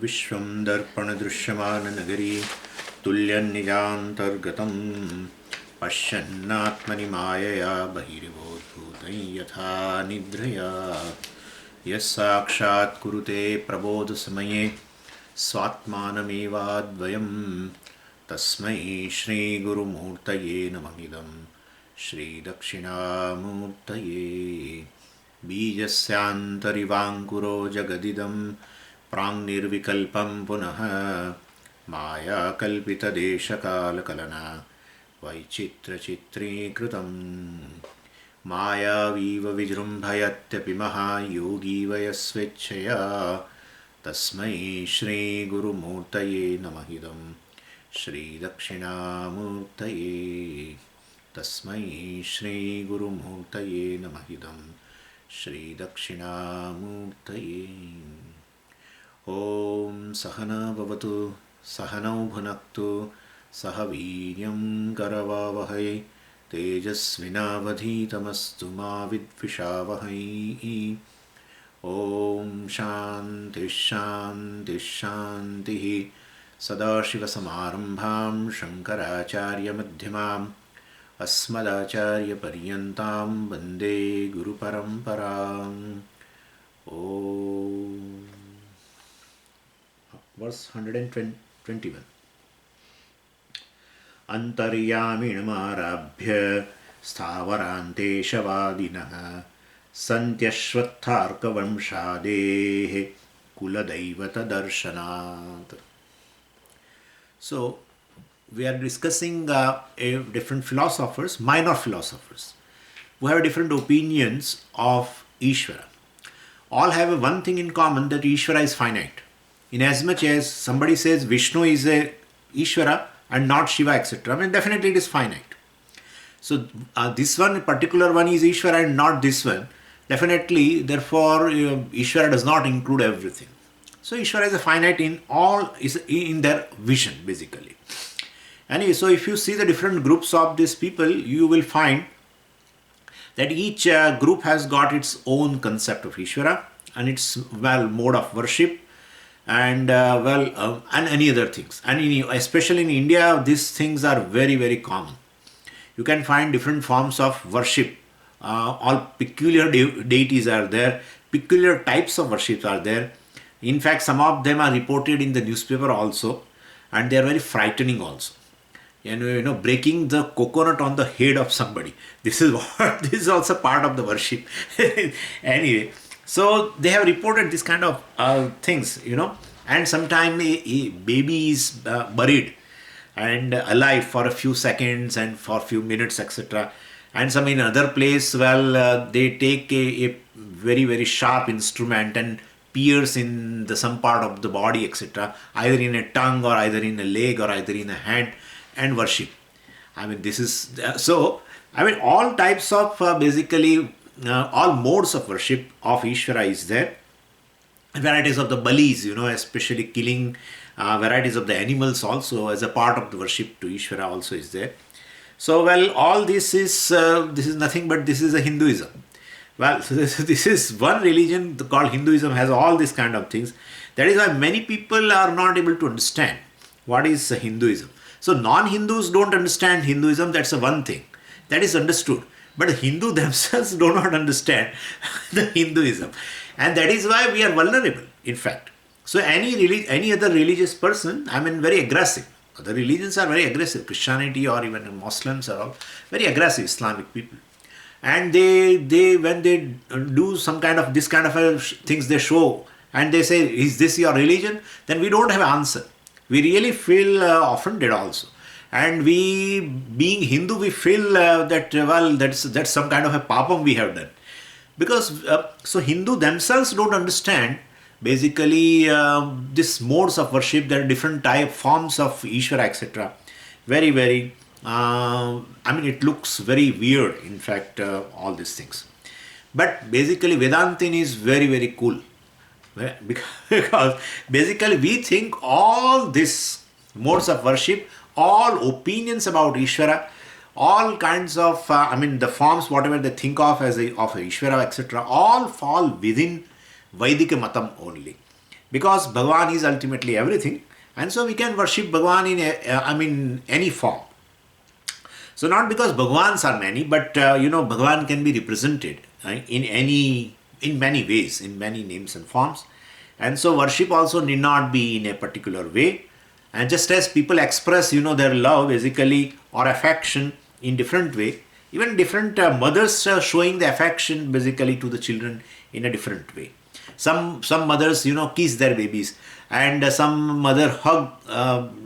विश्वं दर्पणदृश्यमाननगरी तुल्यन्निजान्तर्गतं पश्यन्नात्मनि मायया बहिर्बोधभूतं यथा निद्रया यस्साक्षात् कुरुते प्रबोधसमये स्वात्मानमेवाद्वयं तस्मै श्रीगुरुमूर्तये नमः श्रीदक्षिणामूर्तये बीजस्यान्तरिवाङ्कुरो जगदिदं प्राङ्निर्विकल्पं पुनः मायाकल्पितदेशकालकलना वैचित्रचित्रीकृतं मायावीव विजृम्भयत्यपि महायोगी वयस्वेच्छया तस्मै श्रीगुरुमूर्तये नमः श्रीदक्षिणामूर्तये तस्मै श्रीगुरुमूर्तये नमः श्रीदक्षिणामूर्तये ॐ सहना भवतु सहनौ भुनक्तु सह वीर्यं करवावहै तेजस्विनावधीतमस्तु मा विद्विषावहै ॐ शान्तिः शान्तिः शान्तिः सदाशिवसमारम्भां शङ्कराचार्यमध्यमाम् अस्मदाचार्यपर्यन्तां वन्दे गुरुपरम्पराम् ॐ verse 121 अन्तर्यामिणमारभ्य स्थावरान्तेशवादिनः सन्त्यश्वत्थार्कवंशादेः कुलदैवतदर्शनात्. So we are discussing different philosophers, minor philosophers, who have different opinions of Ishvara. All have one thing in common, that Ishvara is finite. In as much as somebody says Vishnu is a Ishvara and not Shiva, etc., I mean, definitely it is finite. So this one, particular one is Ishvara and not this one. Definitely, therefore, Ishvara does not include everything. So Ishvara is a finite in all, is in their vision, basically. Anyway, so if you see the different groups of these people, you will find that each group has got its own concept of Ishvara and its mode of worship and and any other things. And especially in India, these things are very, very common. You can find different forms of worship. All peculiar deities are there. Peculiar types of worships are there. In fact, some of them are reported in the newspaper also, and they are very frightening also. Breaking the coconut on the head of somebody. This is also part of the worship. Anyway, so they have reported this kind of things, and sometimes a baby is buried and alive for a few seconds and for a few minutes, etc. And some in other place, they take a very, very sharp instrument and pierce in some part of the body, etc., either in a tongue or either in a leg or either in a hand, and worship. I mean, this is all types of basically all modes of worship of Ishvara is there. Varieties of the balis, especially killing varieties of the animals also as a part of the worship to Ishvara also is there. So all this is nothing but this is a Hinduism. So this is one religion called Hinduism, has all these kind of things. That is why many people are not able to understand what is Hinduism. So non-Hindus don't understand Hinduism, that's a one thing. That is understood. But Hindu themselves do not understand the Hinduism. And that is why we are vulnerable, in fact. So any other religious person, very aggressive. Other religions are very aggressive. Christianity or even Muslims are all very aggressive Islamic people. And they when they do some kind of this kind of things they show and they say, is this your religion? Then we don't have an answer. We really feel offended also. And we, being Hindu, we feel that that's some kind of a papam we have done. Because so Hindu themselves don't understand basically these modes of worship. There are different type forms of Ishvara, etc. Very, very it looks very weird, in fact, all these things. But basically Vedantin is very, very cool. Because basically we think all these modes of worship, all opinions about Ishvara, all kinds of, the forms, whatever they think of as of Ishvara, etc., all fall within Vaidika Matam only. because Bhagavan is ultimately everything, and so we can worship Bhagavan in any form. So not because Bhagavans are many, but Bhagavan can be represented in many ways, in many names and forms, and so worship also need not be in a particular way. And just as people express their love basically or affection in different way, even different mothers are showing the affection basically to the children in a different way. Some mothers kiss their babies, and some mother hug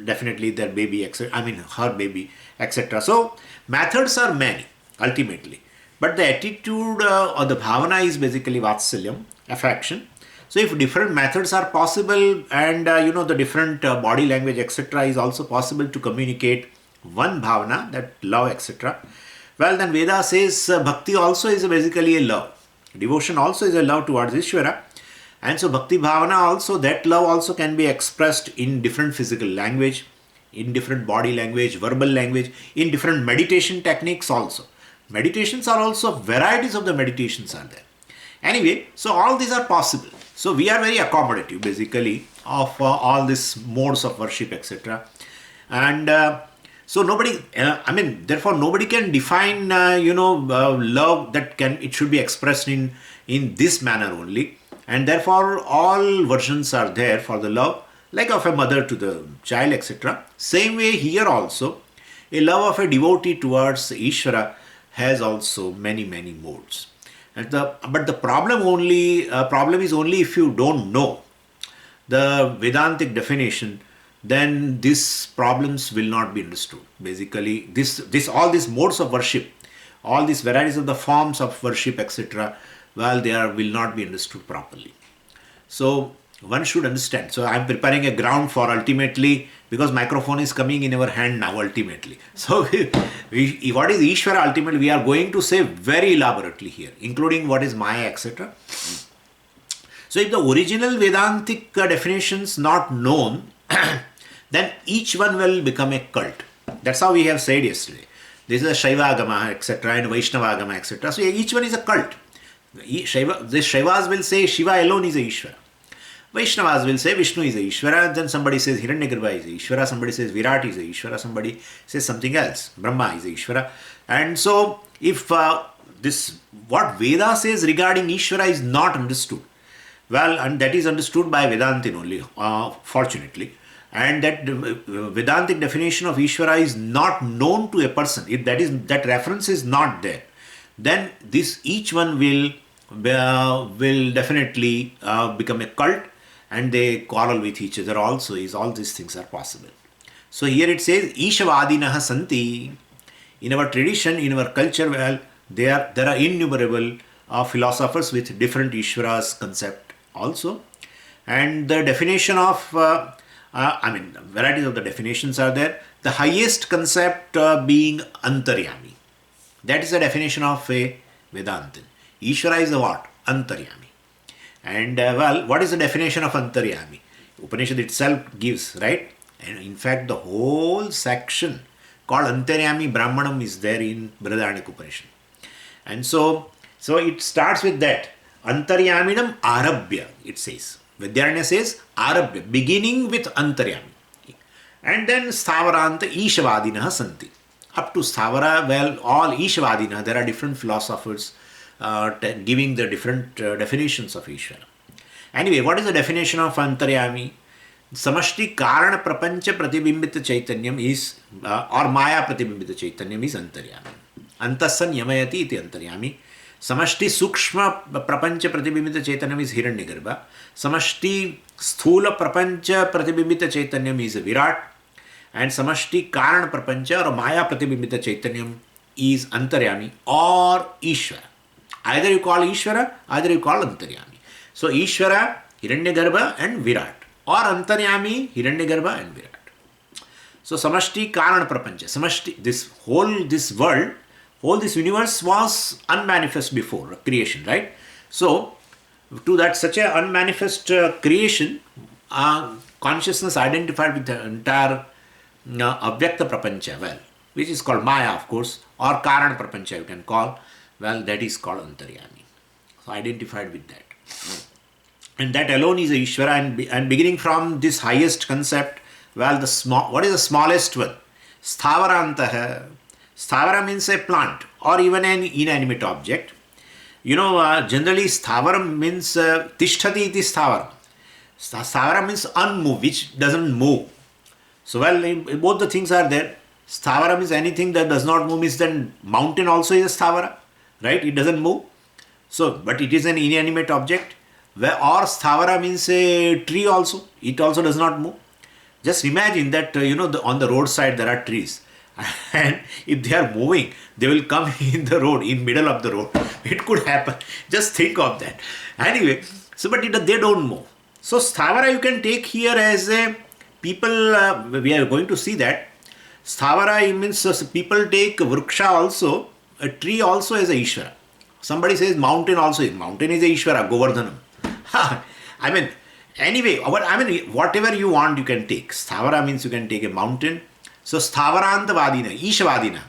definitely their baby, her baby, etc. So methods are many ultimately, but the attitude or the bhavana is basically vatsalyam, affection. So if different methods are possible, and the different body language, etc., is also possible to communicate one bhavana, that love, etc., well, then Veda says bhakti also is basically a love. Devotion also is a love towards Ishvara. And so bhakti bhavana also, that love also can be expressed in different physical language, in different body language, verbal language, in different meditation techniques also. Meditations are also, varieties of the meditations are there. Anyway, so all these are possible. So we are very accommodative basically of all these modes of worship, etc. And so therefore nobody can define, love that it should be expressed in this manner only. And therefore all versions are there for the love, like of a mother to the child, etc. Same way here also, a love of a devotee towards Ishvara has also many, many modes. But the problem is only if you don't know the Vedantic definition, then these problems will not be understood. Basically, all these modes of worship, all these varieties of the forms of worship, etc., well, will not be understood properly. So one should understand. So I am preparing a ground for ultimately, because microphone is coming in our hand now ultimately. So what is Ishvara ultimately, we are going to say very elaborately here, including what is Maya, etc. So if the original Vedantic definitions not known, then each one will become a cult. That's how we have said yesterday. This is a Shaivagama, etc., and Vaishnavagama, etc. So each one is a cult. The Shaivas will say Shiva alone is a Ishvara. Vaishnavas will say Vishnu is a Ishvara, then somebody says Hiranyagarbha is a Ishvara, somebody says Virat is a Ishvara, somebody says something else, Brahma is a Ishvara. And so if what Veda says regarding Ishvara is not understood, well, and that is understood by Vedantin only, fortunately, and that Vedantic definition of Ishvara is not known to a person, if that reference is not there, then each one will definitely become a cult, and they quarrel with each other also. All these things are possible. So here it says Ishavadinaha Santi. In our tradition, in our culture, well, there are innumerable philosophers with different Ishvaras concept also, and the definition of varieties of the definitions are there. The highest concept being Antaryami. That is the definition of a Vedantin. Ishvara is the what? Antaryami. And what is the definition of Antaryami? Upanishad itself gives, right? And in fact, the whole section called Antaryami Brahmanam is there in Brihadaranyaka Upanishad. And so it starts with that. Antaryaminam Arabhya, it says. Vidyaranya says Arabhya, beginning with Antaryami. And then Sthavaranta Ishavadinaha Santi. Up to Sthavara, well, all Ishavadina, there are different philosophers giving the different definitions of Ishvara. Anyway, what is the definition of Antaryami? Samashti Karana Prapancha Pratibimbita Chaitanyam is, or Maya Pratibimbita Chaitanyam is Antaryami. Antasan Yamayati iti Antaryami. Samashti Sukshma Prapancha Pratibimbita Chaitanyam is Hiranyagarbha. Samashti Sthula Prapancha Pratibimbita Chaitanyam is Virat. And Samashti Karana Prapancha or Maya Pratibimbita Chaitanyam is Antaryami or Ishvara. Either you call Ishvara, either you call Antaryami. So Ishvara, Hiranyagarbha and Virat, or Antaryami, Hiranyagarbha and Virat. So Samashti Karana Prapancha. Samashti, this world, this universe was unmanifest before creation, right? So to that such a unmanifest creation, consciousness identified with the entire Avyakta Prapancha, well, which is called Maya, of course, or Karana Prapancha you can call, well, that is called Antaryami. So identified with that. and that alone is a Ishvara. And beginning from this highest concept, well, what is the smallest one? Sthavarantah. Sthavara means a plant or even an inanimate object. Generally Sthavaram means Tishtati iti Sthavaram. Sthavara means unmoved, which doesn't move. So, well, both the things are there. Sthavara means anything that does not move, means then mountain also is a Sthavara, right? It doesn't move. So, but it is an inanimate object. Or Sthavara means a tree also. It also does not move. Just imagine that, on the roadside there are trees. And if they are moving, they will come in the road, in middle of the road. It could happen. Just think of that. Anyway, but they don't move. So Sthavara you can take here as a people, we are going to see that. Sthavara means people take Vriksha also, a tree also as a Ishvara. Somebody says mountain also, mountain is a Ishvara, Govardhanam. Anyway, whatever you want you can take. Sthavara means you can take a mountain. So Sthavaranta Vadina, Ishvadina.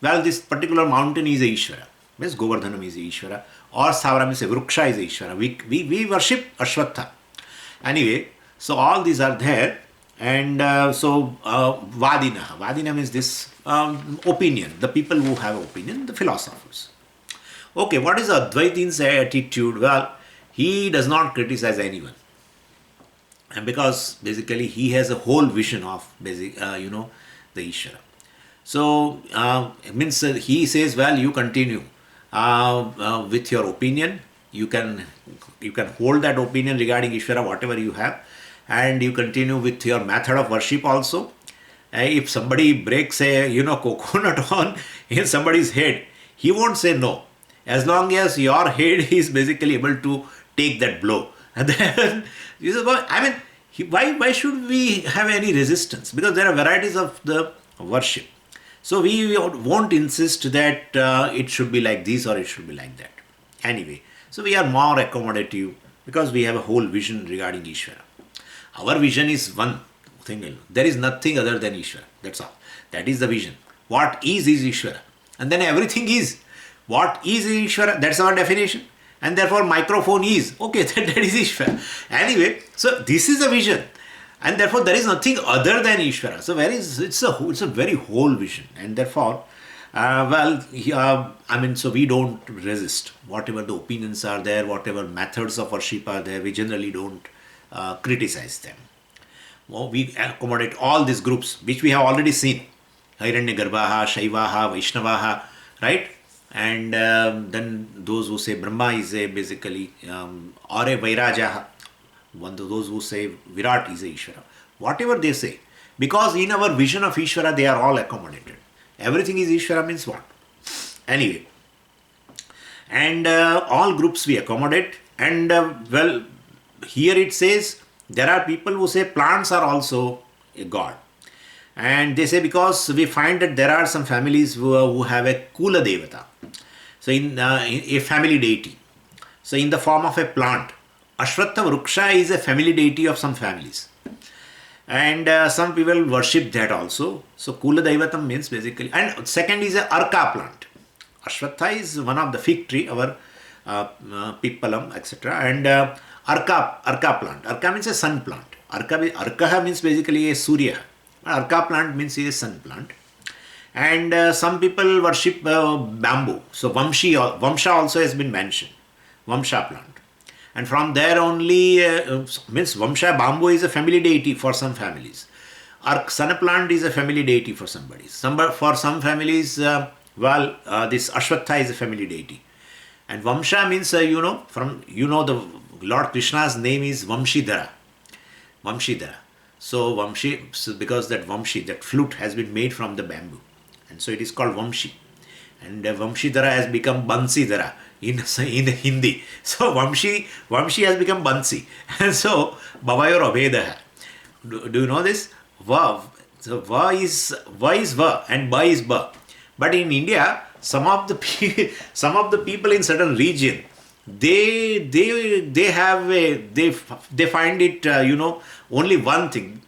Well, this particular mountain is a Ishvara. Means Govardhanam is a Ishvara. Or Sthavara means a Vriksha is a Ishvara. We worship Ashwatha. Anyway, so all these are there. And Vadina. Vadina means this opinion. The people who have opinion, the philosophers. Okay, what is Advaitin's attitude? Well, he does not criticize anyone. And because basically he has a whole vision of the Ishvara. So, it means he says, well, you continue with your opinion. You can hold that opinion regarding Ishvara, whatever you have, and you continue with your method of worship also. If somebody breaks a coconut on in somebody's head, he won't say no, as long as your head is basically able to take that blow. And then you say, why should we have any resistance? Because there are varieties of the worship. So we won't insist that it should be like this or it should be like that. Anyway, so we are more accommodative because we have a whole vision regarding Ishvara. Our vision is one thing. There is nothing other than Ishvara. That's all. That is the vision. What is Ishvara. And then everything is. What is Ishvara? That's our definition. And therefore microphone is. Okay, that is Ishvara. Anyway, so this is the vision. And therefore there is nothing other than Ishvara. So it's a very whole vision. And therefore, so we don't resist. Whatever the opinions are there, whatever methods of worship are there, we generally don't criticize them. Well, we accommodate all these groups, which we have already seen. Hiranyagarbhaha, Shaivaha, Vaishnavaha, right? And then those who say Brahma is basically, or a Vairajaha, those who say Virat is a Ishvara. Whatever they say, because in our vision of Ishvara, they are all accommodated. Everything is Ishvara means what? Anyway, and all groups we accommodate. And here it says there are people who say plants are also a god. And they say because we find that there are some families who have a Kula Devata. So in a family deity. So in the form of a plant. Ashwatha Vriksha is a family deity of some families. And some people worship that also. So Kula Devatam means basically. And second is a Arka plant. Ashwatha is one of the fig tree, our Pippalam, etc. And Arka plant. Arka means a sun plant. Arka means basically a Surya. Arka plant means a sun plant. And some people worship bamboo. So Vamsha also has been mentioned. Vamsha plant. And from there only, means Vamsha bamboo is a family deity for some families. Sana plant is a family deity for somebody. For some families, this Ashwatha is a family deity. And Vamsha means, the Lord Krishna's name is Vamshidhara. Vamshidhara. So because that Vamshi, that flute has been made from the bamboo. And so it is called Vamshi. And Vamshidhara has become Bansidhara in Hindi. So Vamshi has become Bansi. And so Bhavayor Abhedaha. Do you know this? Va. So Va is Va and Ba is Ba. But in India, some of the people in certain region, they find it only one thing.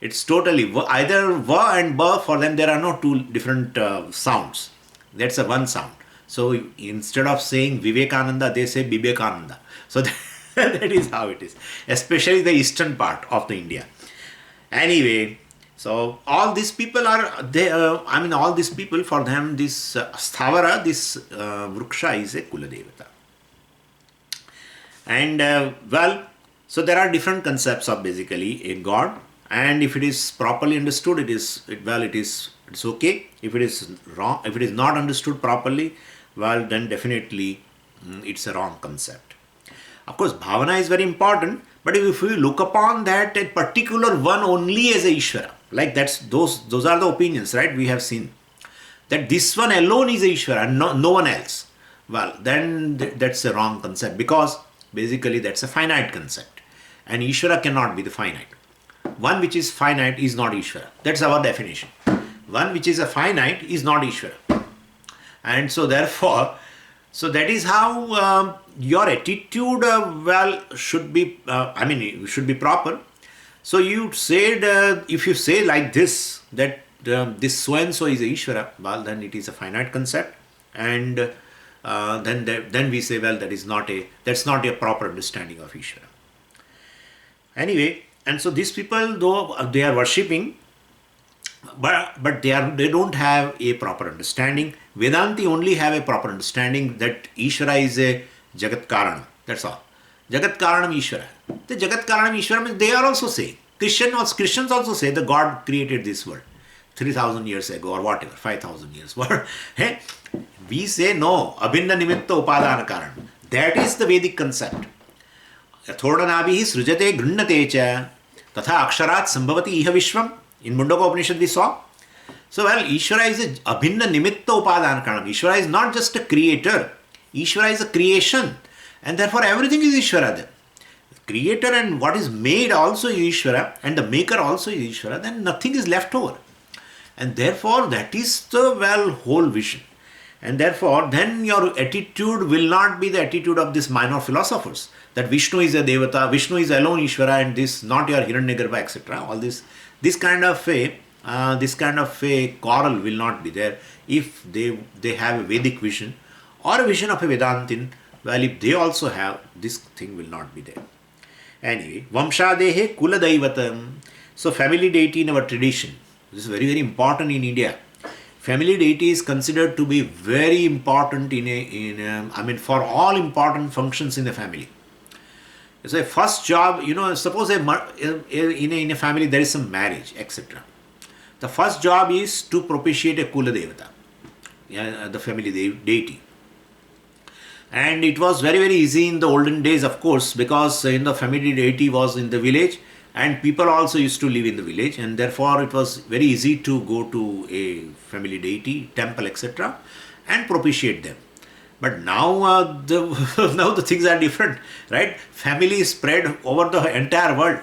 It's totally either Va and Ba. For them there are no two different sounds. That's a one sound. So instead of saying Vivekananda, they say Bibekananda. So That is how it is, especially the eastern part of the India. Anyway, so all these people are they. All these people, for them, this sthavara, this vruksha is a kula devata. And so there are different concepts of basically a god, and if it is properly understood, it's okay. If it is wrong, if it is not understood properly, well, then definitely it's a wrong concept. Of course, bhavana is very important, but if we look upon that a particular one only as a Ishvara, like those are the opinions, right? We have seen that this one alone is a Ishvara and no one else. Well, then that's a wrong concept, because basically that's a finite concept, and Ishvara cannot be the finite. One which is finite is not Ishvara. That's our definition. One which is a finite is not Ishvara. And so therefore, so that is how your attitude should be, should be proper. So you said, if you say like this, that this so and so is a Ishvara, well, then it is a finite concept, and then we say, well, that's not a proper understanding of Ishvara. Anyway, and so these people, though they are worshipping, but they don't have a proper understanding. Vedanti only have a proper understanding that Ishvara is a Jagat Karanam. That's all. Jagat Karanam Ishvara. The Jagat Karanam Ishvara means they are also saying. Christians also say the God created this world 3,000 years ago or whatever, 5,000 years. Hey, we say no, Abhinna Nimitta Upadana Karanam. That is the Vedic concept. Yathodanabihi srujate grunnate cha tatha aksharat sambhavati iha vishvam. In Mundaka Upanishad we saw. So, well, Ishvara is a abhinna nimitta upadana karanam. Ishvara is not just a creator. Ishvara is a creation. And therefore everything is Ishvara then. Creator and what is made also is Ishvara, and the maker also is Ishvara. Then nothing is left over. And therefore that is the whole vision. And therefore then your attitude will not be the attitude of these minor philosophers. That Vishnu is a Devata, Vishnu is alone Ishvara, and this not your Hiranyagarbha, etc. All this kind of a quarrel will not be there if they have a Vedic vision or a vision of a Vedantin. Well, if they also have, this thing will not be there. Anyway, Vamshadehe Kula Daivatam. So family deity in our tradition, this is very, very important in India. Family deity is considered to be very important for all important functions in the family. So a first job, suppose in a family there is some marriage, etc. The first job is to propitiate a Kula Devata, the family deity. And it was very, very easy in the olden days, of course, because the family deity was in the village, and people also used to live in the village, and therefore it was very easy to go to a family deity, temple, etc. and propitiate them. But now the things are different, right? Family is spread over the entire world.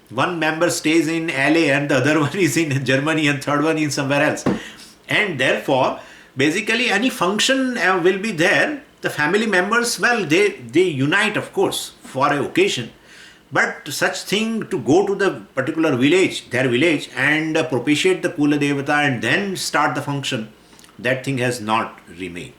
One member stays in LA and the other one is in Germany and third one is somewhere else. And therefore, basically any function will be there. The family members, they unite, of course, for an occasion. But such thing to go to the particular village, their village, and propitiate the Kula Devata and then start the function, that thing has not remained.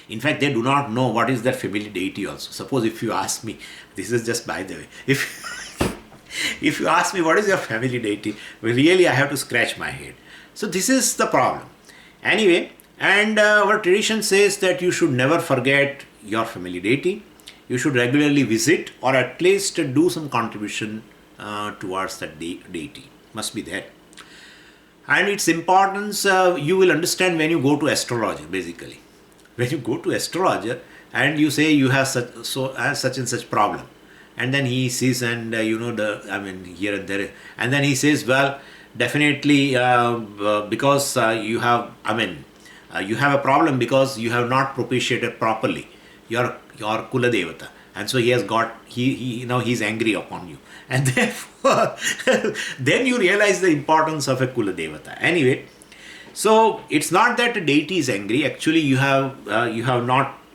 In fact, they do not know what is their family deity also. Suppose if you ask me, this is just by the way, if you ask me what is your family deity, really I have to scratch my head. So this is the problem. Anyway, and our tradition says that you should never forget your family deity. You should regularly visit or at least do some contribution towards that deity. Must be there. And its importance you will understand when you go to astrologer, basically. When you go to astrologer and you say you have such and such problem, and then he sees and here and there, and then he says, well, definitely because you have a problem because you have not propitiated properly your Kula Devata, and so he's angry upon you, and therefore then you realize the importance of a Kula Devata. Anyway, so it's not that the deity is angry. Actually, you have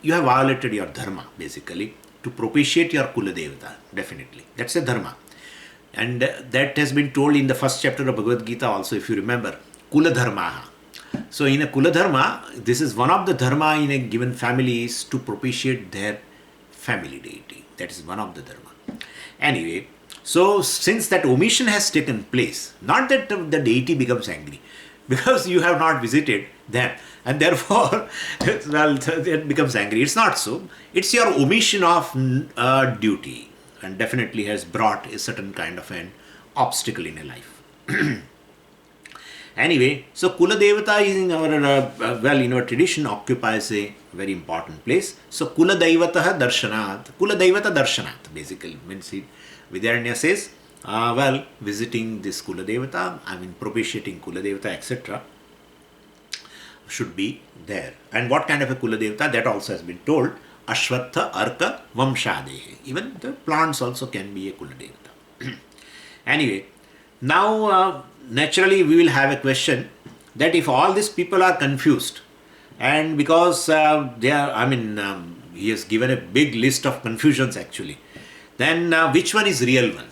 violated your dharma, basically, to propitiate your Kula Devata. Definitely, that's a dharma, and that has been told in the first chapter of Bhagavad Gita also, if you remember, Kula Dharma. So in a Kula Dharma, this is one of the dharma in a given family is to propitiate their family deity. That is one of the dharma. Anyway, so since that omission has taken place, not that the deity becomes angry, because you have not visited them, and therefore, well, it becomes angry. It's not so. It's your omission of duty, and definitely has brought a certain kind of an obstacle in a life. Anyway, so Kula Devata is in our, well, in our tradition occupies a very important place. So Kula Devata Darshanat, Kula Devata Darshanat basically means it. Vidyaranya says, well, visiting this Kula Devata, I mean propitiating Kula Devata, etc. should be there. And what kind of a Kula Devata? That also has been told. Ashwatha, Arka, Vamshadehe. Even the plants also can be a Kula Devata. Anyway, now naturally we will have a question that if all these people are confused, and because they are, I mean, he has given a big list of confusions actually, then which one is real one?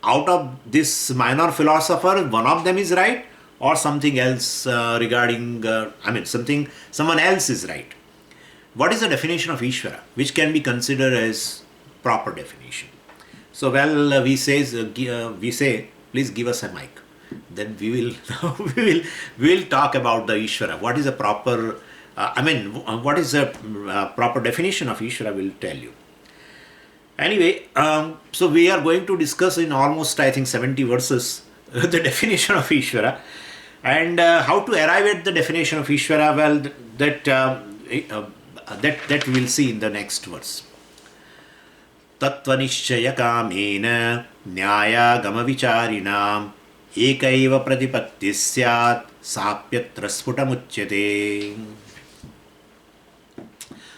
Out of this minor philosopher, one of them is right, or something else regarding, I mean, someone else is right. What is the definition of Ishvara, which can be considered as proper definition? So, well, we say, please give us a mic. Then we will talk about the Ishvara. What is a proper, what is a proper definition of Ishvara? Will tell you. Anyway, so we are going to discuss in almost, I think, 70 verses the definition of Ishvara, and how to arrive at the definition of Ishvara. Well, that we will see in the next verse. Tatvanishchaya kamena nyaya gama vicharinam ekaiva pratipatti syat sapyatra sputamuchyate.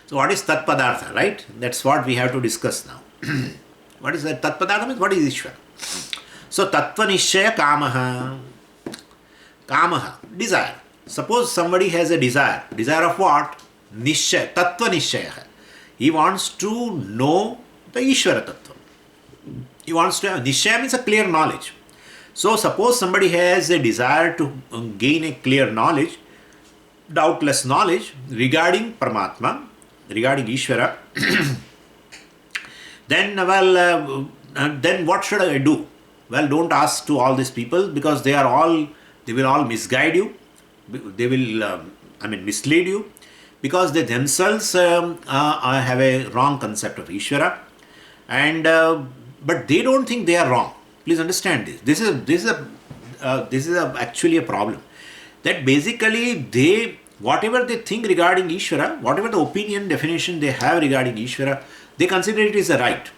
So what is Tat Padartha, right? That's what we have to discuss now. What is that? Tat Padartha means what is Ishvara? So Tattva Nishchaya Kamaha. Kamaha, desire. Suppose somebody has a desire. Desire of what? Nishchaya, Tattva Nishchaya. He wants to know the Ishvara Tattva. He wants to have, Nishchaya means a clear knowledge. So suppose somebody has a desire to gain a clear knowledge, doubtless knowledge regarding Paramatma, regarding Ishvara, then, well, then what should I do? Well, don't ask to all these people, because they will all misguide you. They will, mislead you, because they themselves have a wrong concept of Ishvara, and but they don't think they are wrong. Please understand this. This is actually a problem. That basically whatever they think regarding Ishvara, whatever the opinion definition they have regarding Ishvara, they consider it is a right.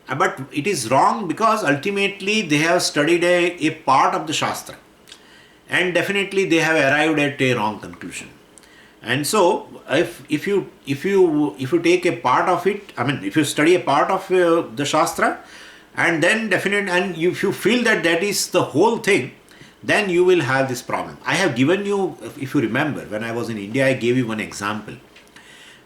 But it is wrong, because ultimately they have studied a part of the Shastra, and definitely they have arrived at a wrong conclusion. And so if you take a part of it, if you study a part of the Shastra, and then and if you feel that is the whole thing, then you will have this problem. I have given you, if you remember, when I was in India, I gave you one example.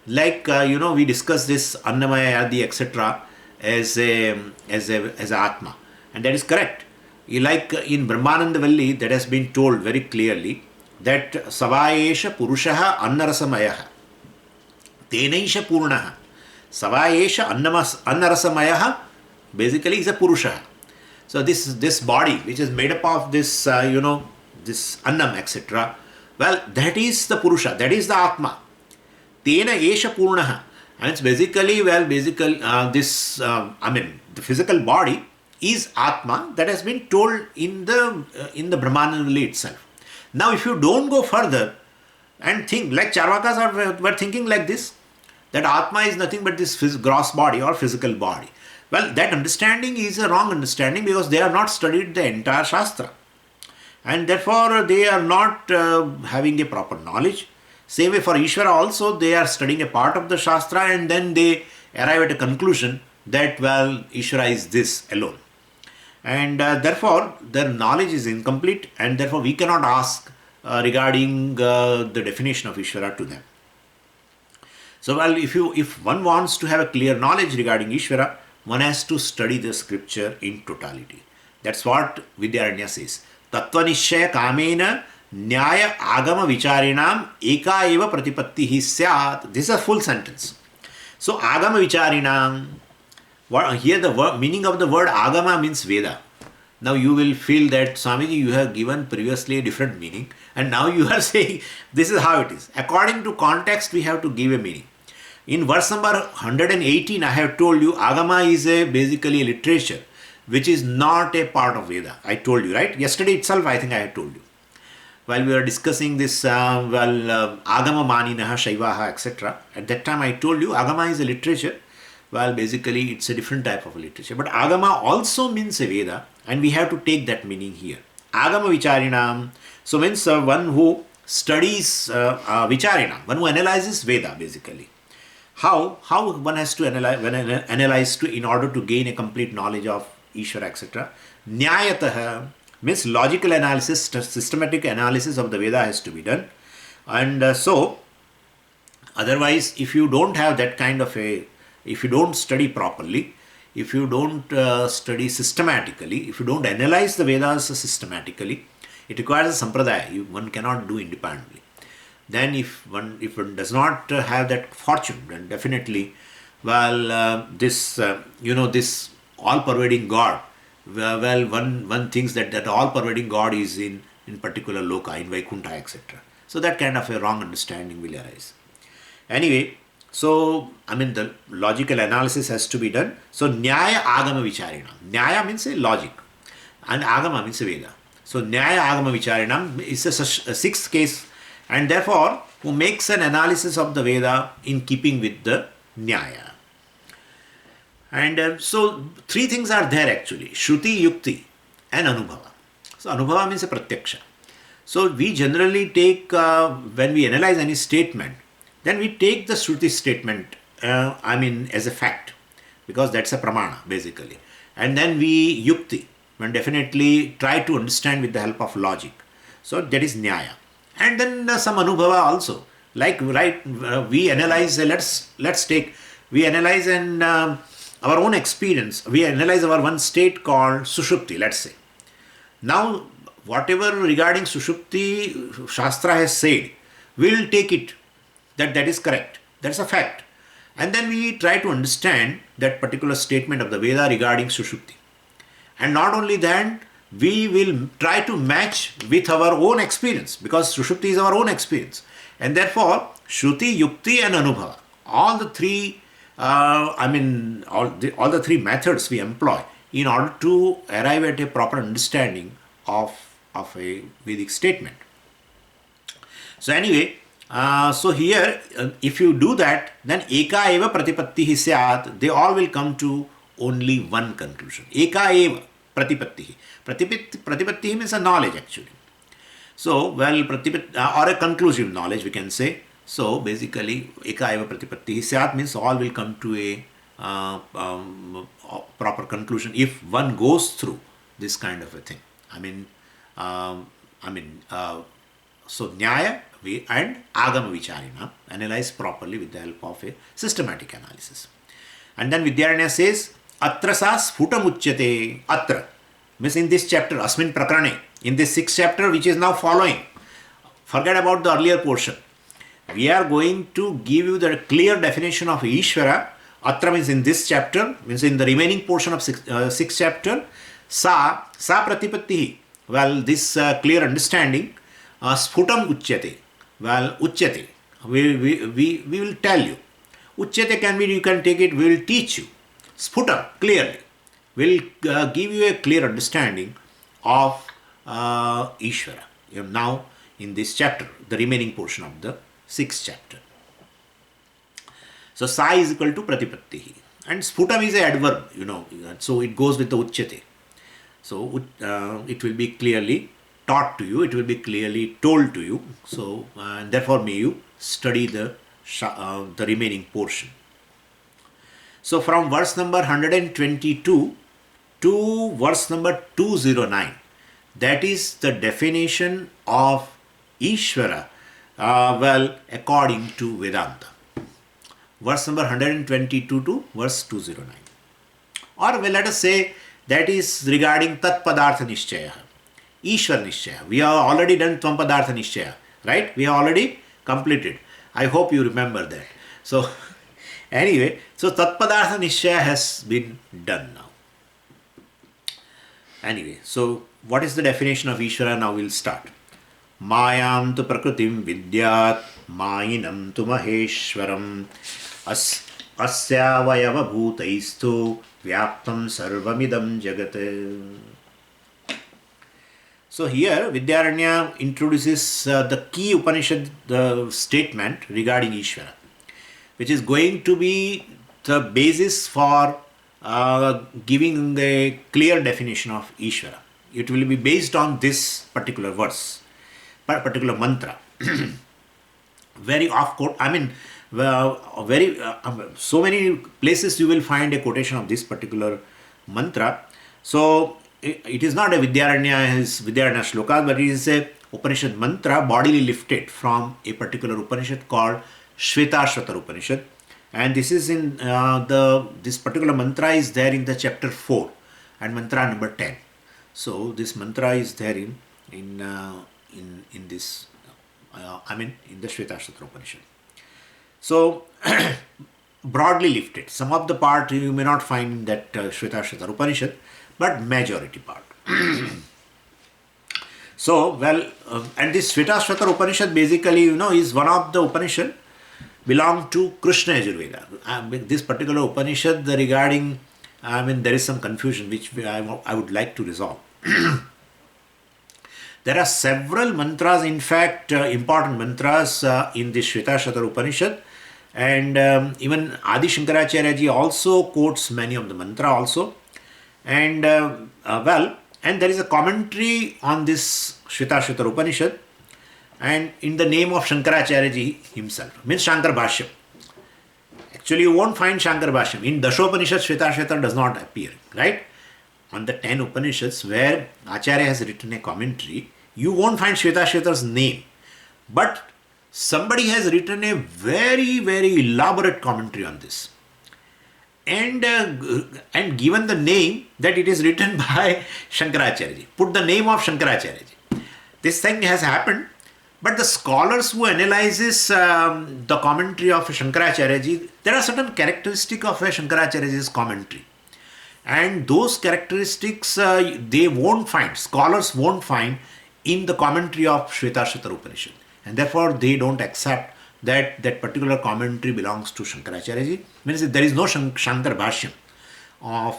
Like, we discussed this Annamaya, Adi, etc. as a Atma. And that is correct. Like in Brahmananda Valli, that has been told very clearly that Savayesha Purushaha Annarasamayaha Tenaisha Purnaha. Savayesha Annarasamayaha basically is a Purushaha. So this body, which is made up of this, this Annam, etc. Well, that is the Purusha, that is the Atma. Tena Esha Purnaha. And it's basically, the physical body is Atma, that has been told in the Brahmananda itself. Now, if you don't go further and think, like Charvakas were thinking like this, that Atma is nothing but this gross body or physical body. Well, that understanding is a wrong understanding, because they have not studied the entire Shastra. And therefore, they are not having a proper knowledge. Same way for Ishvara also, they are studying a part of the Shastra, and then they arrive at a conclusion that, well, Ishvara is this alone. And therefore, their knowledge is incomplete, and therefore we cannot ask regarding the definition of Ishvara to them. So, well, if one wants to have a clear knowledge regarding Ishvara, one has to study the scripture in totality. That's what Vidyaranya says. Tattva nishchaya kamena nyaya agama vicharinam eka eva pratipatti hi syat. This is a full sentence. So Agama Vicharinam, here the meaning of the word Agama means Veda. Now you will feel that Swamiji, you have given previously a different meaning, and now you are saying this is how it is. According to context, we have to give a meaning. In verse number 118, I have told you Agama is basically a literature which is not a part of Veda. I told you, right? Yesterday itself, I think I had told you. While we were discussing this, Agama Maninaha, Shaivaha, etc., at that time I told you Agama is a literature. Well, basically it's a different type of literature. But Agama also means a Veda, and we have to take that meaning here. Agama Vicharinam, so means one who studies Vicharinam, one who analyzes Veda basically. How one has to analyze to in order to gain a complete knowledge of Ishvara, etc. Nyayataha means logical analysis, systematic analysis of the Veda has to be done. And so, otherwise, if you don't have that kind of if you don't study properly, if you don't study systematically, if you don't analyze the Vedas systematically, it requires a sampradaya. One cannot do independently. Then if one does not have that fortune, then definitely, this all-pervading God, one thinks that all-pervading God is in particular loka, in Vaikuntha, etc. So that kind of a wrong understanding will arise. Anyway, so the logical analysis has to be done. So Nyaya Agama Vicharina. Nyaya means a logic, and Agama means a Veda. So Nyaya Agama Vicharinam is a sixth case, and therefore who makes an analysis of the Veda in keeping with the Nyaya. And so three things are there actually: Shruti, Yukti, and Anubhava. So Anubhava means a Pratyaksha. So we generally take, when we analyze any statement, then we take the Shruti statement, as a fact, because that's a pramana basically. And then we Yukti, and definitely try to understand with the help of logic. So that is Nyaya. And then some Anubhava also. Like, right, we analyze, we analyze our own experience. We analyze our one state called Sushupti, let's say. Now, whatever regarding Sushupti Shastra has said, we will take it that is correct. That's a fact. And then we try to understand that particular statement of the Veda regarding Sushupti. And not only that, we will try to match with our own experience, because Sushupti is our own experience. And therefore, Shruti, Yukti and Anubhava, all the three all the three methods we employ in order to arrive at a proper understanding of a Vedic statement. So anyway, so here, if you do that, then Eka eva pratipattihi syat, they all will come to only one conclusion. Eka eva pratipattihi. Pratipattihi means a knowledge actually. So, or a conclusive knowledge we can say. So basically, Eka eva pratipattihi syat means all will come to a proper conclusion if one goes through this kind of a thing. So Nyaya and Agama Vicharina, analyze properly with the help of a systematic analysis. And then Vidyaranya says, Atra sa sphutam uchyate. Atra means in this chapter, Asmin Prakarane, in this sixth chapter which is now following. Forget about the earlier portion. We are going to give you the clear definition of Ishvara. Atra means in this chapter, means in the remaining portion of sixth chapter. Sa pratipattihi. Well, this clear understanding. Sphutam uchyate. Well, uchyate. We will tell you. Uchyate can be, you can take it, we will teach you. Sphutam, clearly. We will give you a clear understanding of Ishvara. Now, in this chapter, the remaining portion of the sixth chapter. So, sa is equal to pratipattihi. And sphutam is an adverb, so it goes with the uchyate. So, it will be clearly taught to you, it will be clearly told to you. So, therefore, may you study the remaining portion. So, from verse number 122 to verse number 209, that is the definition of Ishvara, according to Vedanta. Verse number 122 to verse 209. Or let us say that is regarding Tat Padartha Nishchaya, Ishwar Nishchaya. We have already done Tvam Padartha Nishchaya, right? We have already completed. I hope you remember that. So, Anyway, so Tatpadartha Nishchaya has been done now. Anyway, so what is the definition of Ishvara? Now we'll start. Mayam tu prakritim vidyat mayinam tu maheshwaram asyavayava bhutaistu vyaptam sarvamidam jagat. So here Vidyaranya introduces the key Upanishad statement regarding Ishvara, which is going to be the basis for giving a clear definition of Ishvara. It will be based on this particular verse, particular mantra. Very off quote. I mean, so many places you will find a quotation of this particular mantra. So it is not a Vidyaranya shloka, but it is a Upanishad mantra bodily lifted from a particular Upanishad called Shvetashvatar Upanishad. And this is in this particular mantra is there in the chapter 4 and mantra number 10. So this mantra is there in this in the Shvetashvatar Upanishad. So broadly lifted. Some of the part you may not find in that Shvetashvatar Upanishad, but majority part. So and this Shvetashvatar Upanishad basically is one of the Upanishad belong to Krishna Yajurveda. This particular Upanishad regarding, there is some confusion which I would like to resolve. There are several mantras, in fact, important mantras in this Shvetashvatar Upanishad, and even Adi Shankaracharya ji also quotes many of the mantra also. And and there is a commentary on this Shvetashvatar Upanishad, and in the name of Shankaracharya ji himself, means Shankar Bhashyam. Actually, you won't find Shankar Bhashyam. In Dashopanishad, Shvetashvatar does not appear, right? On the 10 Upanishads where Acharya has written a commentary, you won't find Shvetashvatar's name. But somebody has written a very, very elaborate commentary on this. And given the name that it is written by Shankaracharya ji. Put the name of Shankaracharya ji. This thing has happened. But the scholars who analyzes the commentary of Shankaracharya ji, there are certain characteristics of Shankaracharya ji's commentary. And those characteristics scholars won't find in the commentary of Shvetashvatar Upanishad. And therefore they don't accept that particular commentary belongs to Shankaracharya ji. Means there is no Shankar Bhashyam on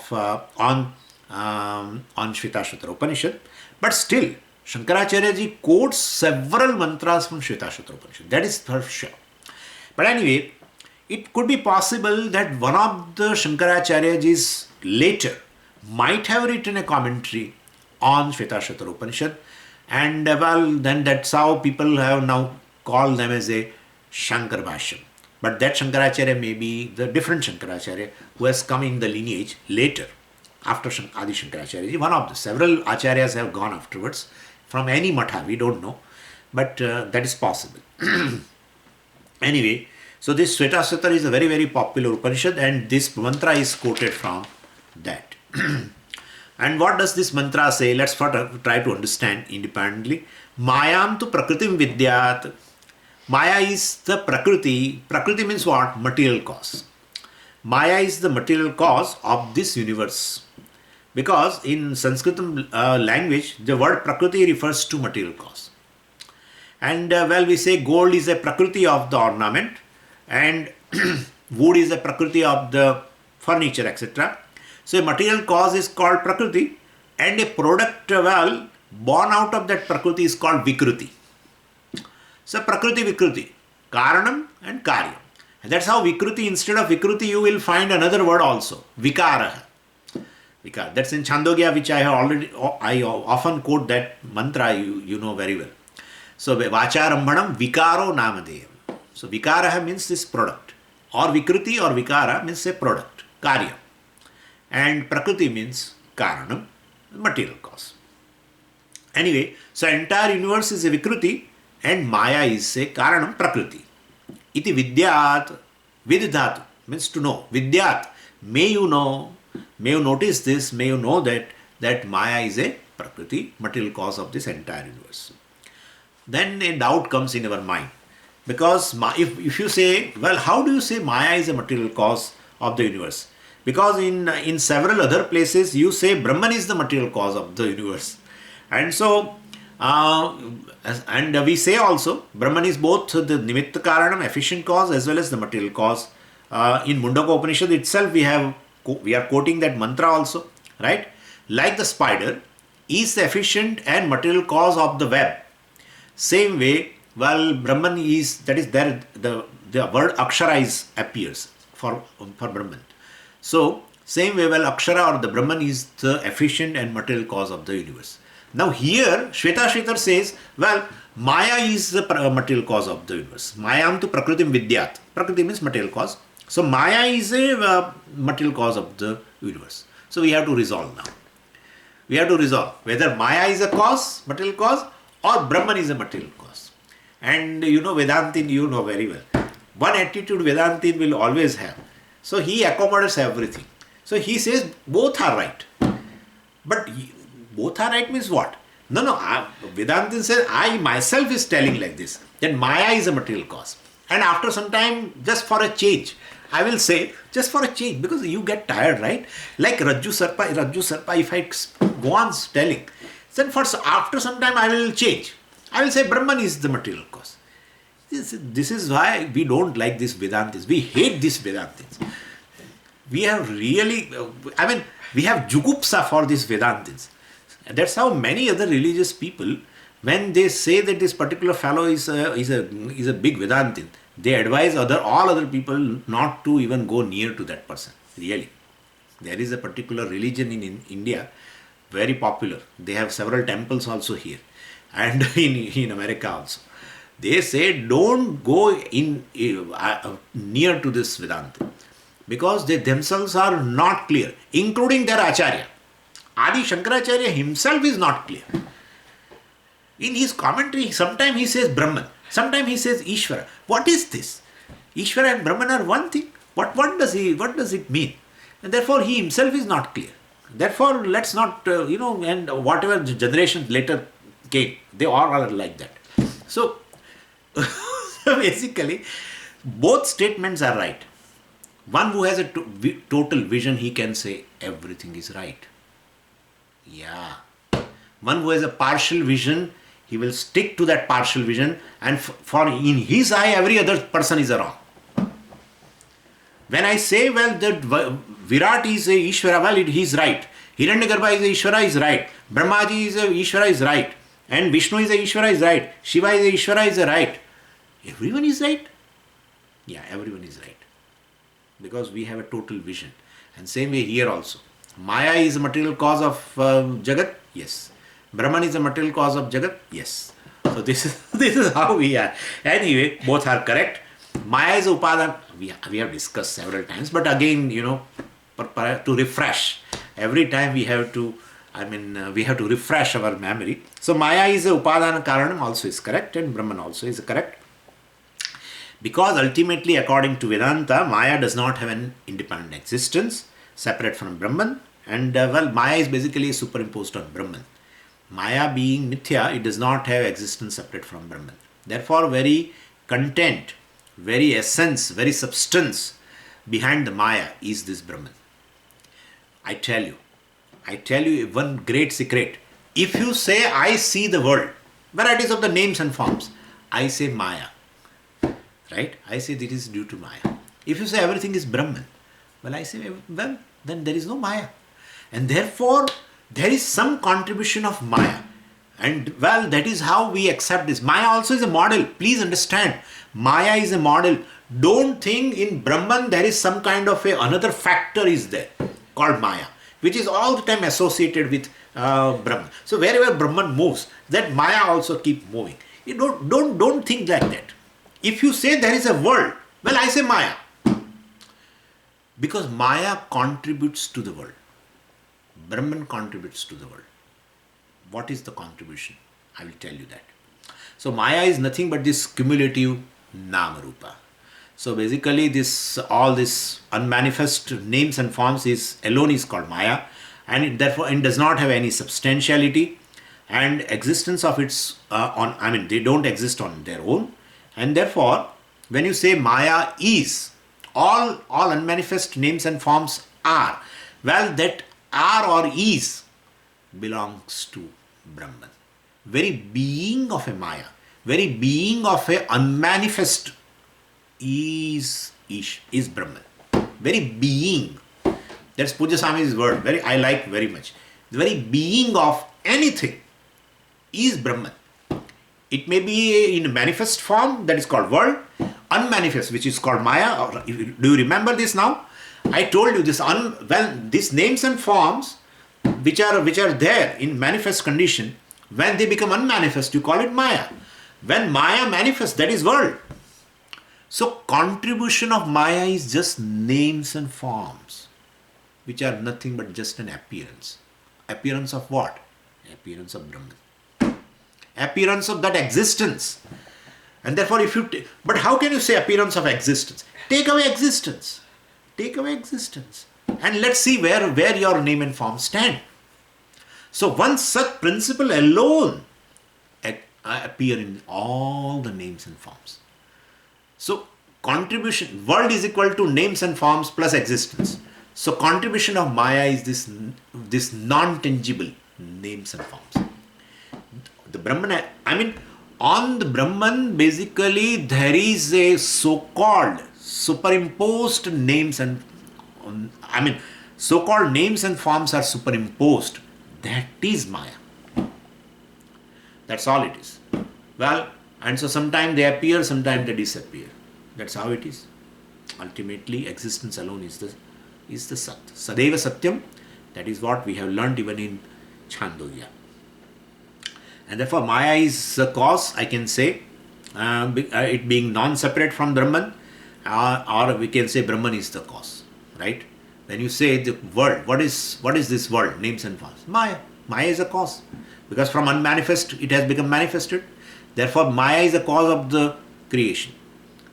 Shvetashvatar Upanishad. But still, Shankaracharya ji quotes several mantras from Shvetashvatar Upanishad. That is for sure. But anyway, it could be possible that one of the Shankaracharya ji's later might have written a commentary on Shvetashvatar Upanishad, and then that's how people have now called them as a Shankar Bhashyam. But that Shankaracharya may be the different Shankaracharya who has come in the lineage later, after Adi Shankaracharya ji. One of the several Acharyas have gone afterwards from any matha, we don't know, but that is possible. Anyway, so this Shvetashvatar is a very, very popular Upanishad, and this mantra is quoted from that. And what does this mantra say? Let's try to understand independently. Mayam tu prakritim vidyat. Maya is the prakriti. Prakriti means what? Material cause. Maya is the material cause of this universe. Because in Sanskrit language, the word prakriti refers to material cause. And we say gold is a prakriti of the ornament, and wood is a prakriti of the furniture, etc. So a material cause is called prakriti, and a product born out of that prakriti is called vikruti. So prakriti, vikruti, karanam and karyam. And that's how vikruti, instead of vikruti, you will find another word also, vikara. Vikara. That's in Chandogya, which I often quote that mantra, you know very well. So vacharambhanam vikaro namadeyam. So vikara means this product, or vikruti or vikara means a product, karya. And prakriti means karanam, material cause. Anyway, so entire universe is a vikruti and Maya is a karanam, prakriti. Iti vidyat, vidhatu means to know. Vidyat, may you know, may you notice this, may you know that Maya is a prakriti, material cause of this entire universe. Then a doubt comes in our mind. Because if you say, well, how do you say Maya is a material cause of the universe? Because in several other places you say Brahman is the material cause of the universe. And so, and we say also Brahman is both the Nimitta Karanam, efficient cause, as well as the material cause. In Mundaka Upanishad itself, we are quoting that mantra also, right? Like the spider is the efficient and material cause of the web. Same way, well, Brahman is, that is there, the word Akshara appears for Brahman. So, same way, well, Akshara or the Brahman is the efficient and material cause of the universe. Now here, Shvetashvetar says, well, Maya is the material cause of the universe. Mayam tu prakritim vidyat. Prakriti means material cause. So Maya is a material cause of the universe. So we have to resolve now. We have to resolve whether Maya is a cause, material cause, or Brahman is a material cause. And you know Vedantin, you know very well. One attitude Vedantin will always have. So he accommodates everything. So he says both are right. But both are right means what? No, Vedantin says, I myself is telling like this, that Maya is a material cause. And after some time, just for a change, I will say, just for a change, because you get tired, right? Like Rajju Sarpa, if I go on telling, then after some time I will change. I will say Brahman is the material cause. This is why we don't like this Vedantis. We hate this Vedantis. We have really, we have jugupsa for these Vedantins. That's how many other religious people, when they say that this particular fellow is a big Vedantin, they advise all other people not to even go near to that person. Really. There is a particular religion in India, very popular. They have several temples also here and in America also. They say don't go near to this Vedanta because they themselves are not clear, including their Acharya. Adi Shankaracharya himself is not clear. In his commentary, sometimes he says Brahman, sometimes he says Ishvara. What is this? Ishvara and Brahman are one thing. What does it mean? And therefore he himself is not clear. Therefore let's not, and whatever generations later came, they all are like that. So, basically, both statements are right. One who has a total vision, he can say everything is right. Yeah. One who has a partial vision, he will stick to that partial vision, and for in his eye, every other person is wrong. When I say, well, that Virat is a Ishvara, well, he is right. Hiranyagarbha is a Ishvara, is right. Brahmaji is a Ishvara, is right. And Vishnu is a Ishvara, is right. Shiva is a Ishvara, is right. Everyone is right? Yeah, everyone is right. Because we have a total vision. And same way here also. Maya is a material cause of Jagat? Yes. Brahman is a material cause of Jagat? Yes. So this is how we are. Anyway, both are correct. Maya is Upadan. We have discussed several times, but again, to refresh. Every time we have to refresh our memory. So Maya is a Upadana Karanam also is correct, and Brahman also is correct. Because ultimately, according to Vedanta, Maya does not have an independent existence separate from Brahman, and Maya is basically superimposed on Brahman. Maya being Mithya, it does not have existence separate from Brahman. Therefore, very content, very essence, very substance behind the Maya is this Brahman. I tell you one great secret. If you say, I see the world, varieties of the names and forms, I say Maya. Right? I say this is due to Maya. If you say everything is Brahman, well, I say, well, then there is no Maya. And therefore, there is some contribution of Maya. And well, that is how we accept this. Maya also is a model. Please understand. Maya is a model. Don't think in Brahman there is some kind of another factor is there called Maya, which is all the time associated with Brahman. So wherever Brahman moves, that Maya also keep moving. You don't think like that. If you say there is a world, well, I say Maya. Because Maya contributes to the world. Brahman contributes to the world. What is the contribution? I will tell you that. So Maya is nothing but this cumulative Nama-rupa. So basically all this unmanifest names and forms alone is called Maya, and it therefore does not have any substantiality, and existence of its they don't exist on their own. And therefore, when you say Maya is, all unmanifest names and forms are, well, that are or is belongs to Brahman. Very being of a Maya, very being of a unmanifest is Brahman. Very being. That's Puja Swami's word. I like very much. The very being of anything is Brahman. It may be in manifest form, that is called world, unmanifest, which is called Maya. Do you remember this now? I told you this. These names and forms, which are there in manifest condition, when they become unmanifest, you call it Maya. When Maya manifests, that is world. So contribution of Maya is just names and forms, which are nothing but just an appearance. Appearance of what? Appearance of Brahman. Appearance of that existence. And therefore, but how can you say appearance of existence? Take away existence. Take away existence. And let's see where your name and form stand. So one such principle alone appear in all the names and forms. So contribution, world is equal to names and forms plus existence. So contribution of Maya is this non-tangible names and forms. The Brahman, on the Brahman, basically there is a so-called superimposed names and, so-called names and forms are superimposed. That is Maya. That's all it is. Well, and so sometimes they appear, sometimes they disappear. That's how it is. Ultimately, existence alone is the Sat. Sadeva Satyam. That is what we have learned even in Chandogya. And therefore, Maya is the cause, I can say, it being non-separate from Brahman, or we can say Brahman is the cause, right? When you say the world, what is this world? Names and forms. Maya. Maya is a cause. Because from unmanifest, it has become manifested. Therefore, Maya is the cause of the creation,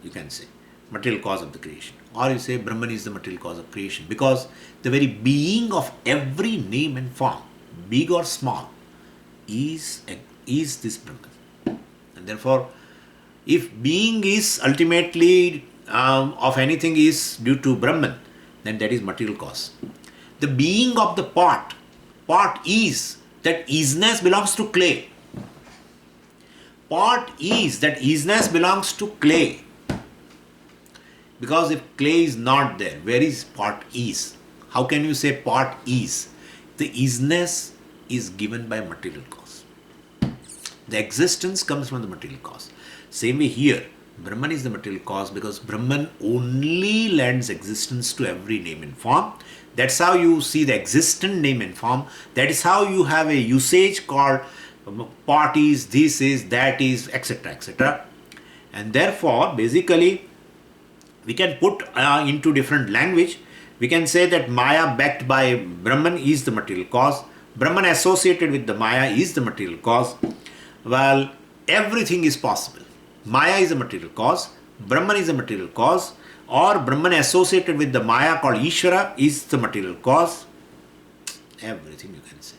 you can say. Material cause of the creation. Or you say Brahman is the material cause of creation. Because the very being of every name and form, big or small, is this Brahman. And therefore, if being is ultimately of anything is due to Brahman, then that is material cause. The being of the pot is, that isness belongs to clay. Pot is, that isness belongs to clay. Because if clay is not there, where is pot is? How can you say pot is? The isness is given by material cause. The existence comes from the material cause. Same way here, Brahman is the material cause because Brahman only lends existence to every name and form. That's how you see the existent name and form. That is how you have a usage called pot is, this is, that is, etc., etc. And therefore, basically, we can put into different language. We can say that Maya backed by Brahman is the material cause. Brahman associated with the Maya is the material cause. Well, everything is possible. Maya is a material cause, Brahman is a material cause, or Brahman associated with the Maya called Ishvara is the material cause. Everything you can say.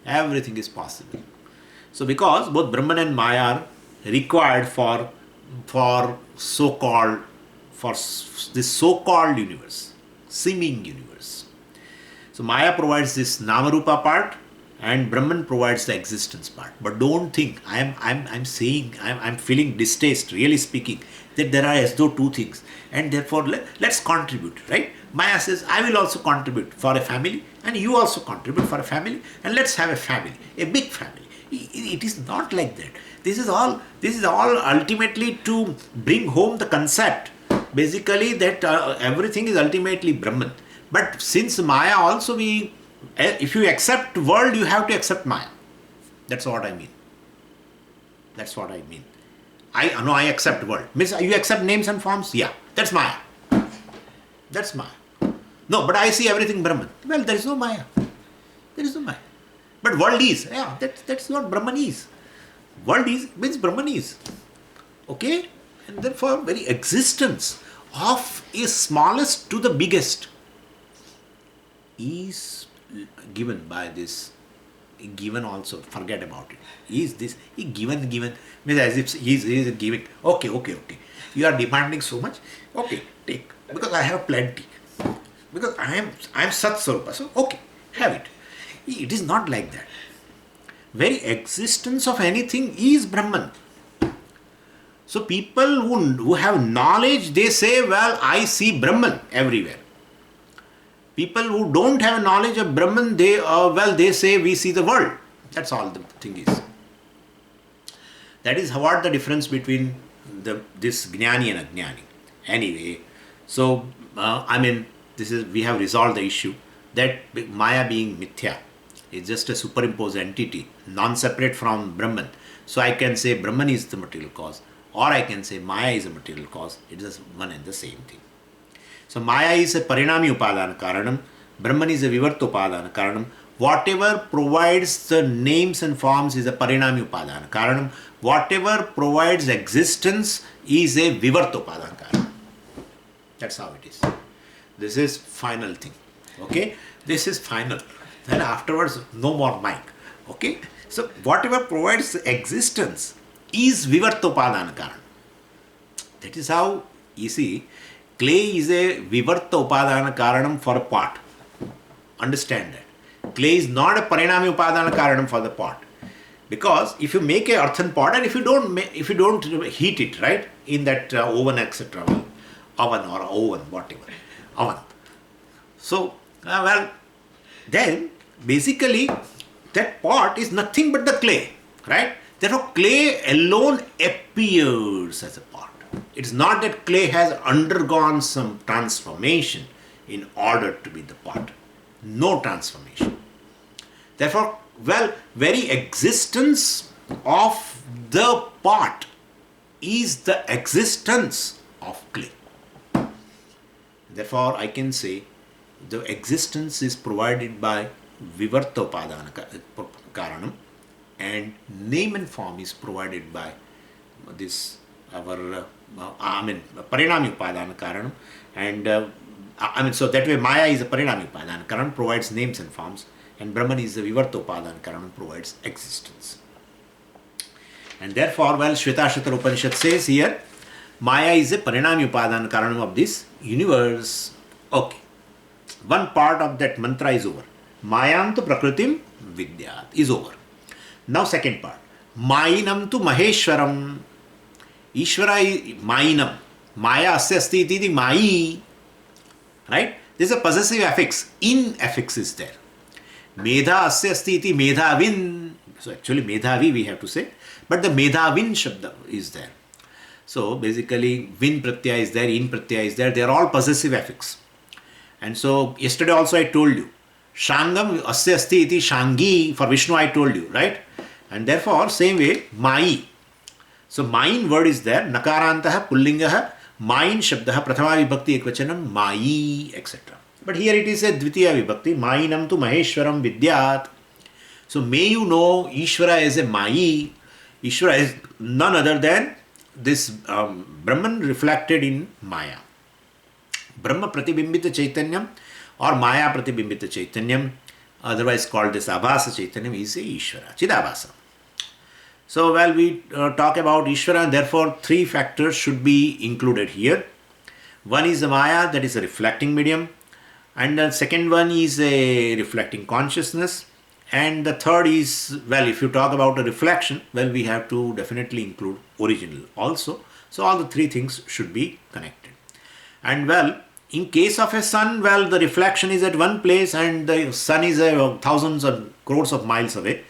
Everything is possible. So because both Brahman and Maya are required for this so-called universe, seeming universe. So Maya provides this Namarupa part and Brahman provides the existence part. But don't think, I'm feeling distaste, really speaking, that there are as though two things. And therefore, let's contribute, right? Maya says, I will also contribute for a family and you also contribute for a family and let's have a family, a big family. It is not like that. This is all ultimately to bring home the concept, basically that everything is ultimately Brahman. But since Maya also if you accept world, you have to accept Maya. That's what I mean. I accept world. Means you accept names and forms? Yeah. That's Maya. No, but I see everything Brahman. Well, there is no Maya. But world is. Yeah, that's what Brahman is. World is means Brahman is. Okay? And therefore, very existence of a smallest to the biggest is given by this given also, forget about it. Is this, he given, means as if he is giving, okay, you are demanding so much, okay, take, because I have plenty, because I am Sat Swarupa, so okay, have it. It is not like that. Very existence of anything is Brahman. So people who have knowledge, they say, well, I see Brahman everywhere. People who don't have knowledge of Brahman, they say we see the world. That's all the thing is. That is what the difference between this Jnani and Ajnani. Anyway, so we have resolved the issue that Maya being Mithya is just a superimposed entity, non-separate from Brahman. So I can say Brahman is the material cause, or I can say Maya is a material cause. It is one and the same thing. So Maya is a Parinami Upadana Karanam, Brahman is a Vivarta Upadana Karanam. Whatever provides the names and forms is a Parinami Upadana Karanam. Whatever provides existence is a Vivarta Upadana Karanam. That's how it is. This is final thing. Okay? This is final. Then afterwards, no more mic. Okay? So whatever provides existence is Vivarta Upadana Karanam. That is how, you see, clay is a Vivarta Upadana Karanam for a pot. Understand that. Clay is not a Parinami Upadana Karanam for the pot. Because if you make a earthen pot and if you don't heat it, right, in that oven, etc., oven or oven, whatever, oven. So, then basically that pot is nothing but the clay, right? Therefore, clay alone appears as a pot. It's not that clay has undergone some transformation in order to be the pot. No transformation. Therefore, very existence of the pot is the existence of clay. Therefore, I can say the existence is provided by Vivarta Upadana Karanam, and name and form is provided by this Parinami Upadana Karanam, and so that way Maya is a Parinami Upadana Karanam, provides names and forms, and Brahman is the Vivarta Upadana Karanam, provides existence. And therefore, Shvetashvatara Upanishad says here, Maya is a Parinami Upadana Karanam of this universe. Okay. One part of that mantra is over. Mayantu Prakritim Vidyat is over. Now second part. Mainam tu Maheshwaram. Ishvara is Mainam. Maya asya asti iti Mai. Right? There is a possessive affix. In affix is there. Medha asya asti iti Medhavin. So actually Medhavi we have to say. But the Medhavin Shabda is there. So basically Vin Pratyaya is there, In Pratyaya is there. They are all possessive affix. And so yesterday also I told you. Shangam asya asti iti Shangi. For Vishnu I told you, right? And therefore same way Mai. So Main word is there. Nakarantaha, Pullingaha, Main Shabdaha, Prathama Vibhakti Ekvachanam, Mai, etc. But here it is a Dvitiya Vibhakti. Mainam tu Maheshwaram Vidyat. So may you know Ishvara is a Mai. Ishvara is none other than this Brahman reflected in Maya. Brahma Pratibimbita Chaitanyam or Maya Pratibimbita Chaitanyam, otherwise called this Abhasa Chaitanyam, is a Ishvara, Chidabhasa. So we talk about Ishvara, and therefore three factors should be included here. One is the Maya, that is a reflecting medium, and the second one is a reflecting consciousness, and the third is, if you talk about a reflection, we have to definitely include original also. So all the three things should be connected. And in case of a sun, the reflection is at one place and the sun is thousands of crores of miles away.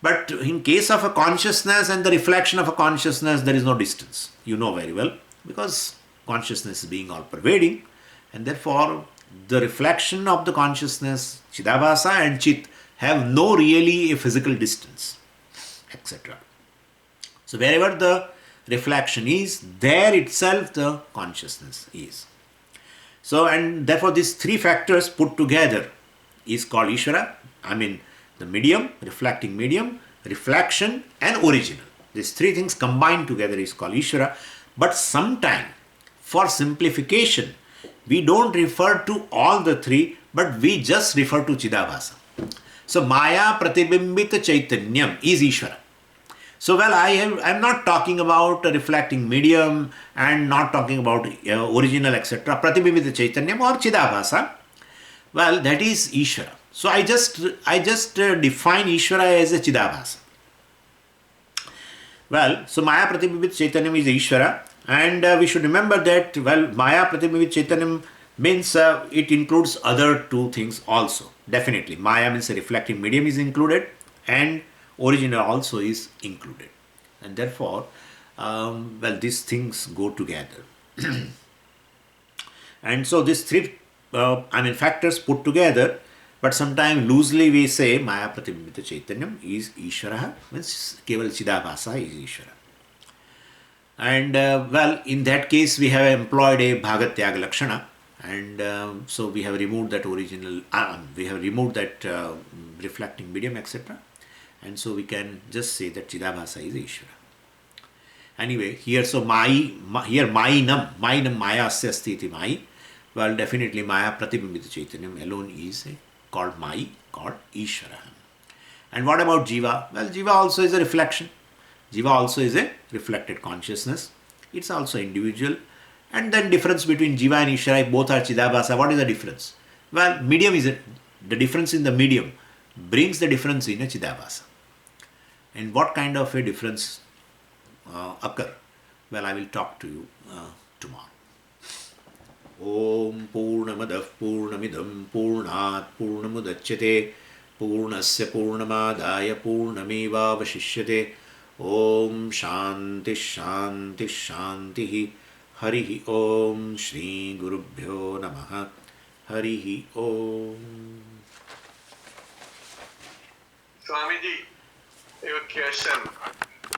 But in case of a consciousness and the reflection of a consciousness, there is no distance. You know very well, because consciousness is being all pervading, and therefore the reflection of the consciousness, Chidabhasa and Chit, have no really a physical distance, etc. So wherever the reflection is, there itself the consciousness is. So, and therefore these three factors put together is called Ishvara. The medium, reflecting medium, reflection and original. These three things combined together is called Ishvara. But sometime, for simplification, we don't refer to all the three, but we just refer to Chidabhasa. So Maya Pratibimbita Chaitanyam is Ishvara. So, well, I'm not talking about a reflecting medium and not talking about original, etc. Pratibhimbita Chaitanyam or Chidabhasa. Well, that is Ishvara. So I just define Ishvara as a Chidabhasa. Well, so Maya Pratibhimbit Chaitanyam is Ishvara, and we should remember that, well, Maya Pratibhimbit Chaitanyam means it includes other two things also. Definitely, Maya means a reflecting medium is included, and original also is included, and therefore, well, these things go together. And so these three, factors put together, but sometimes loosely we say Maya Pratibhimbita Chaitanyam is Ishvara, means Keval Chidabhasa is Ishvara. And well, in that case, we have employed a Bhagat Tyaga Lakshana, and so we have removed that original, we have removed that reflecting medium, etc. And so we can just say that Chidabhasa is Ishvara. Anyway, here so here Mainam Maya Asya iti Mai. Well, definitely Maya Pratibhimbita Chaitanyam alone is called Mai, called Ishvara. And what about Jiva? Well, Jiva also is a reflection. Jiva also is a reflected consciousness. It's also individual. And then difference between Jiva and Ishvara, both are Chidabhasa. What is the difference? Well, medium is the difference in the medium brings the difference in a Chidabhasa. And what kind of a difference occur? Well, I will talk to you tomorrow. Om Purnamadah Purnamidam Purnat Purnamudachyate Purnasya Purnamadaya Purnameva Vashishyate. Om Shanti Shanti Shanti Harihi Om Shri Gurubhyo Namaha Harihi Om. Swamiji, a question.